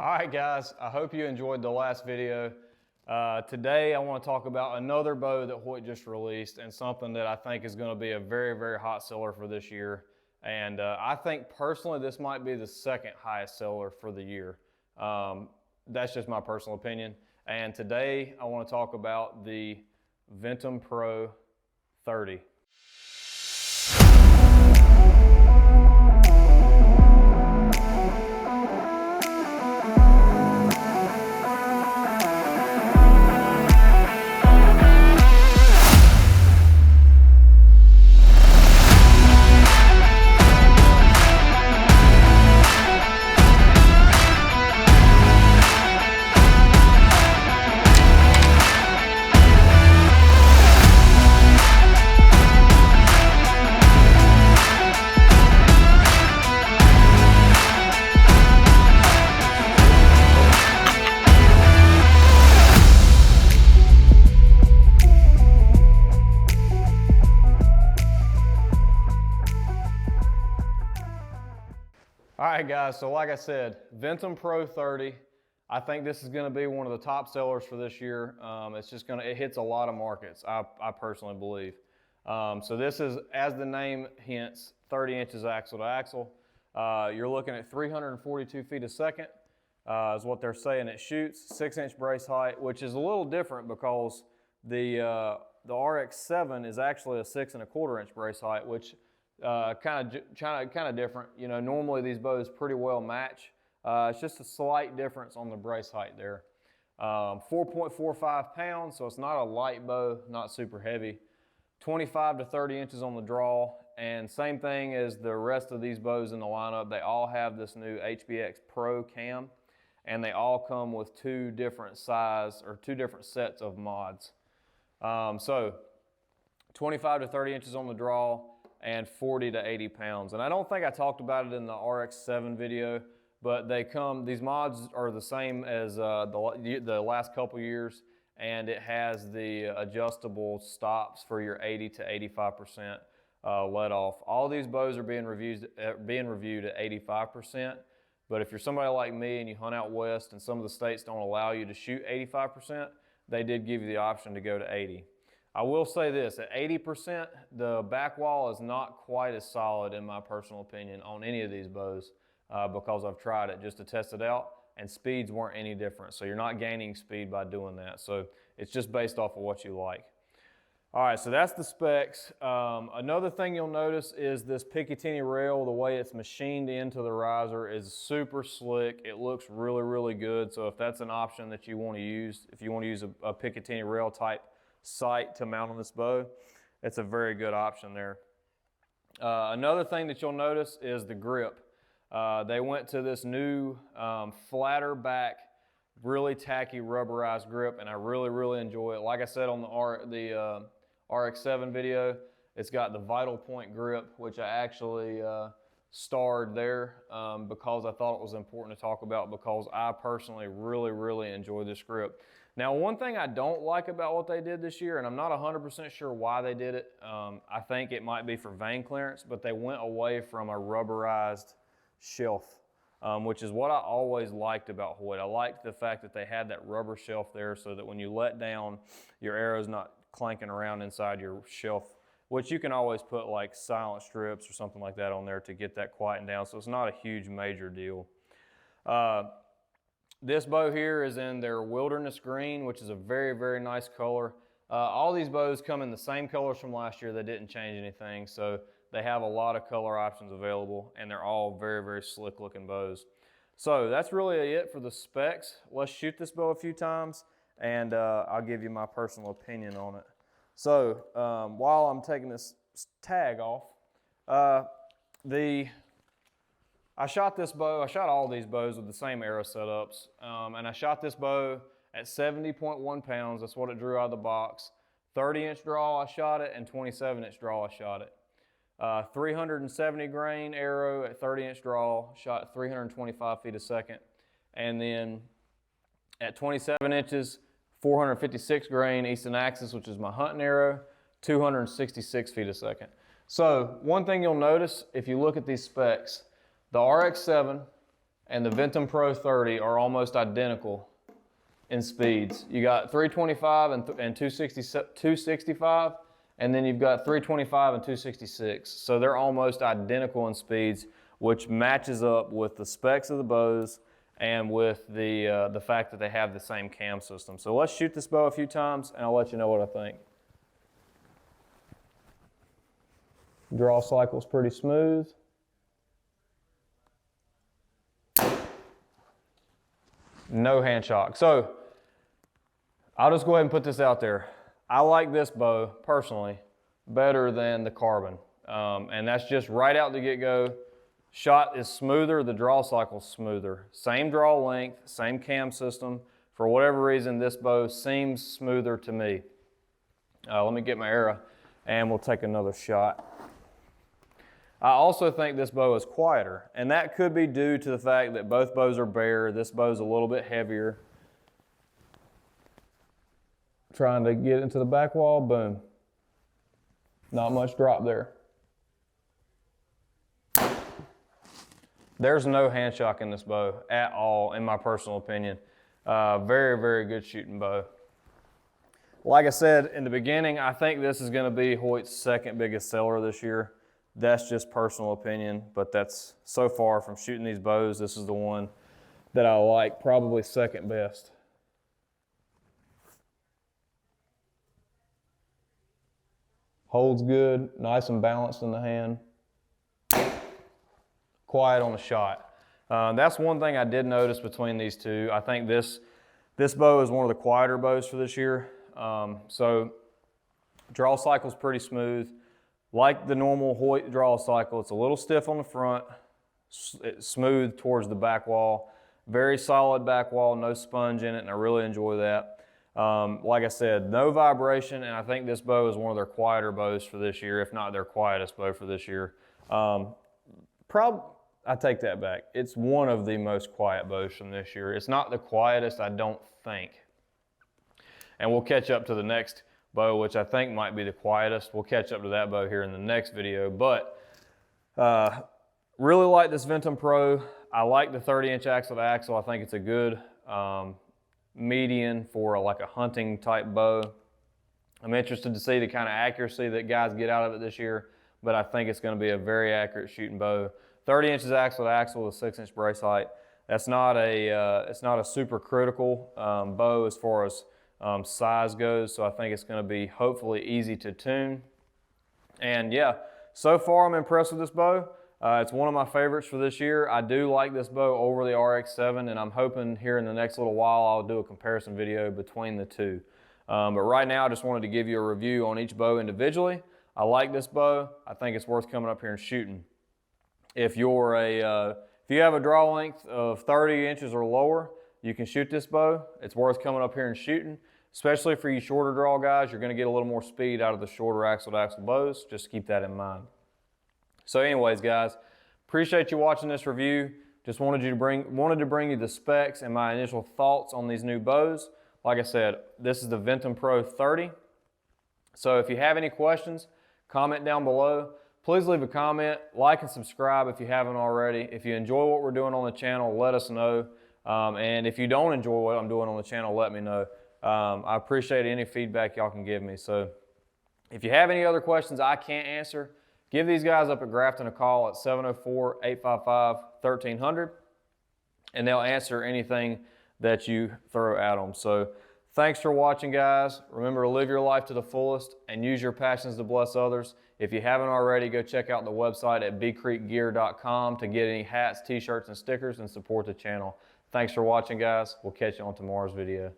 All right, guys, I hope you enjoyed the last video. Today, I want to talk about another bow that Hoyt just released and something that I think is going to be a very, very hot seller for this year. And I think personally, this might be the second highest seller for the year. That's just my personal opinion. And today, I want to talk about the Ventum Pro 30. All right, guys, so like I said, Ventum Pro 30, I think this is gonna be one of the top sellers for this year. It hits a lot of markets, I personally believe. So this is, as the name hints, 30 inches axle to axle. You're looking at 342 feet a second, is what they're saying it shoots. 6-inch brace height, which is a little different because the RX-7 is actually a 6 1/4 inch brace height, which kind of different. You know, normally these bows pretty well match. It's just a slight difference on the brace height there. 4.45 pounds, so it's not a light bow, not super heavy. 25 to 30 inches on the draw, and same thing as the rest of these bows in the lineup. They all have this new HBX Pro cam, and they all come with two different sets of mods. So 25 to 30 inches on the draw, and 40 to 80 pounds. And I don't think I talked about it in the RX-7 video, but these mods are the same as the last couple years, and it has the adjustable stops for your 80 to 85% let off. All these bows are being reviewed at 85%, but if you're somebody like me and you hunt out west and some of the states don't allow you to shoot 85%, they did give you the option to go to 80. I will say this, at 80%, the back wall is not quite as solid in my personal opinion on any of these bows because I've tried it just to test it out and speeds weren't any different. So you're not gaining speed by doing that. So it's just based off of what you like. All right, so that's the specs. Another thing you'll notice is this Picatinny Rail, the way it's machined into the riser is super slick. It looks really, really good. So if that's an option that you want to use, if you want to use a Picatinny Rail type sight to mount on this bow, it's a very good option there. Another thing that you'll notice is the grip. They went to this new flatter back, really tacky rubberized grip, and I really, really enjoy it. Like I said on the RX-7 video, it's got the Vital Point grip, which I actually starred there because I thought it was important to talk about because I personally really, really enjoy this grip. Now, one thing I don't like about what they did this year, and I'm not 100% sure why they did it, I think it might be for vane clearance, but they went away from a rubberized shelf, which is what I always liked about Hoyt. I liked the fact that they had that rubber shelf there so that when you let down, your arrow's not clanking around inside your shelf, which you can always put like silent strips or something like that on there to get that quietened down, so it's not a huge major deal. This bow here is in their Wilderness Green, which is a very, very nice color. All these bows come in the same colors from last year. They didn't change anything, so they have a lot of color options available, and they're all very, very slick looking bows. So that's really it for the specs. Let's shoot this bow a few times, and I'll give you my personal opinion on it. So while I'm taking this tag off, I shot this bow, I shot all these bows with the same arrow setups, and I shot this bow at 70.1 pounds, that's what it drew out of the box. 30-inch draw I shot it, and 27-inch draw I shot it. 370 grain arrow at 30-inch draw, shot at 325 feet a second. And then at 27 inches, 456 grain Easton Axis, which is my hunting arrow, 266 feet a second. So one thing you'll notice if you look at these specs, the RX-7 and the Ventum Pro 30 are almost identical in speeds. You got 325 and 265, and then you've got 325 and 266. So they're almost identical in speeds, which matches up with the specs of the bows and with the fact that they have the same cam system. So let's shoot this bow a few times and I'll let you know what I think. Draw cycle's pretty smooth. No hand shock. So I'll just go ahead and put this out there. I like this bow personally better than the carbon. And that's just right out the get-go. Shot is smoother, the draw cycle's smoother. Same draw length, same cam system. For whatever reason, this bow seems smoother to me. Let me get my arrow and we'll take another shot. I also think this bow is quieter, and that could be due to the fact that both bows are bare. This bow's a little bit heavier. Trying to get into the back wall, boom. Not much drop there. There's no hand shock in this bow at all, in my personal opinion. Very, very good shooting bow. Like I said in the beginning, I think this is going to be Hoyt's second biggest seller this year. That's just personal opinion, but that's so far from shooting these bows, this is the one that I like, probably second best. Holds good, nice and balanced in the hand. Quiet on the shot. That's one thing I did notice between these two. I think this bow is one of the quieter bows for this year. So draw cycle's pretty smooth. Like the normal Hoyt draw cycle, it's a little stiff on the front, it's smooth towards the back wall. Very solid back wall, no sponge in it, and I really enjoy that. Like I said, no vibration, and I think this bow is one of their quieter bows for this year, if not their quietest bow for this year. I take that back. It's one of the most quiet bows from this year. It's not the quietest, I don't think. And we'll catch up to the next bow, which I think might be the quietest. We'll catch up to that bow here in the next video, but really like this Ventum Pro. I like the 30-inch axle to axle. I think it's a good median for like a hunting type bow. I'm interested to see the kind of accuracy that guys get out of it this year, but I think it's going to be a very accurate shooting bow. 30 inches axle to axle with 6-inch brace height. That's not it's not a super critical bow as far as size goes, so I think it's going to be hopefully easy to tune. And yeah, so far I'm impressed with this bow. It's one of my favorites for this year. I do like this bow over the RX-7, and I'm hoping here in the next little while I'll do a comparison video between the two. But right now I just wanted to give you a review on each bow individually. I like this bow. I think it's worth coming up here and shooting. If you have a draw length of 30 inches or lower, you can shoot this bow. It's worth coming up here and shooting, especially for you shorter draw guys. You're going to get a little more speed out of the shorter axle to axle bows. Just keep that in mind. So anyways, guys, appreciate you watching this review. Just wanted to bring you the specs and my initial thoughts on these new bows. Like I said, this is the Ventum Pro 30. So if you have any questions, comment down below. Please leave a comment, like and subscribe if you haven't already. If you enjoy what we're doing on the channel, let us know. And if you don't enjoy what I'm doing on the channel, let me know. I appreciate any feedback y'all can give me. So if you have any other questions I can't answer, give these guys up at Grafton a call at 704-855-1300, and they'll answer anything that you throw at them. So thanks for watching, guys. Remember to live your life to the fullest and use your passions to bless others. If you haven't already, go check out the website at bcreekgear.com to get any hats, t-shirts, and stickers and support the channel. Thanks for watching, guys. We'll catch you on tomorrow's video.